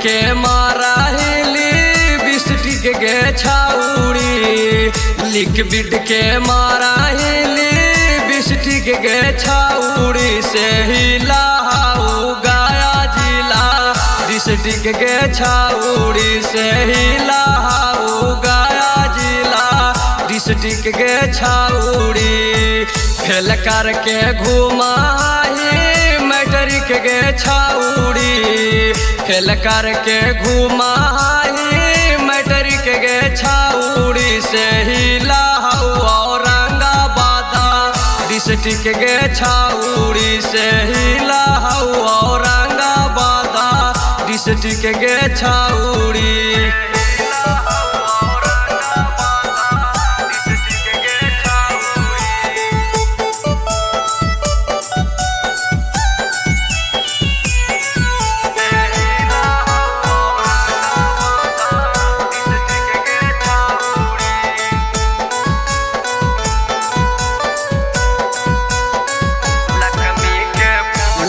के मारा हिली बिस्टिक के छाउड़ी, लिक्विड के मारा हिली बिस्टिक के छाउड़ी से हिलाऊ गया जिला। डिस्ट्रिक्ट के छाउड़ी से हिलाऊ गया जिला। डिस्ट्रिक्ट के छाउड़ी फेल करके घुमाही मैट्रिक के छाउड़ी, फेल करके घुमाही मैट्रिक के छाउड़ी से हिलाऊ औरंगाबाद। डिस्ट्रिक्ट के छाउड़ी से हिलाऊ औरंगाबाद। डिस्ट्रिक्ट के छाउड़ी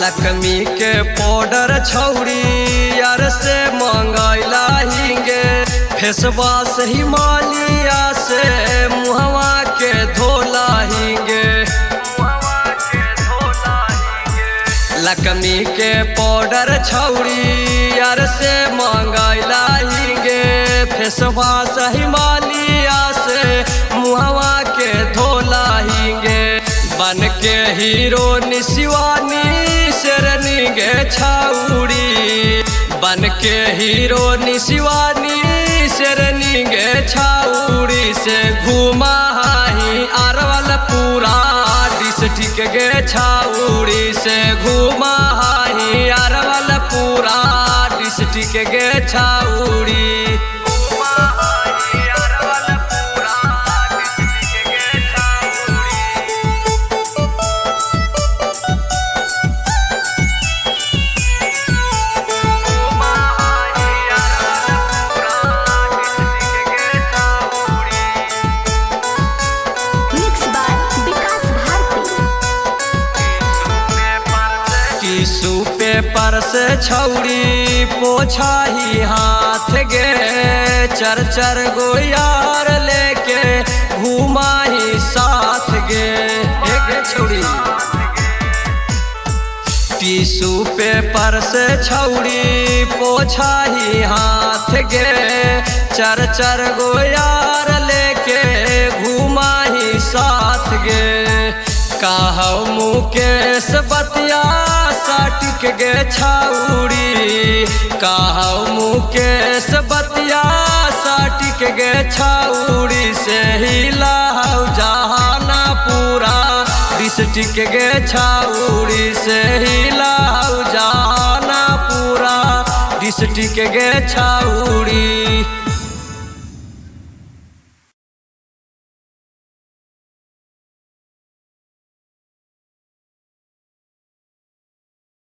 लक्ष्मी के पाउडर छौड़ी यार से मंगैला हिंगे, फेसवा से हिमालया से मुहवा के धोला हिंगे। लक्ष्मी के पाउडर छौड़ी यार से मंगैला हिंगे, फेसवा से हिमालया से मुहवा के धोला हिंगे। बन के हीरो निशिवानी शेरनी गे छाउड़ी, बन के हीरो निशिवानी शेरनी गे छाउड़ी से घुमाही अरवल पूरा। डिस्ट्रिक्ट गे छाउड़ी से घुमाही अरवल पूरा। डिस्ट्रिक्ट गे छाउड़ी टिश्यू पेपर से छौड़ी पोछाही हाथ गे, चर चर गो यार लेके घुमाही साथ गे। छौड़ी टिश्यू पेपर से छौड़ी पोछाही हाथ गे, चर चर गो यार लेके घुमाही साथ गे। कहौ मुकेश बतिया साटिक गे छाउड़ी, कहौ मुकेश बतिया साटिक गे छाउड़ी से हिलाऊ जहानापुरा। डिस्ट्रिक्ट गे छाउड़ी से हिलाऊ जहानापुरा। डिस्ट्रिक्ट गे छाउड़ी।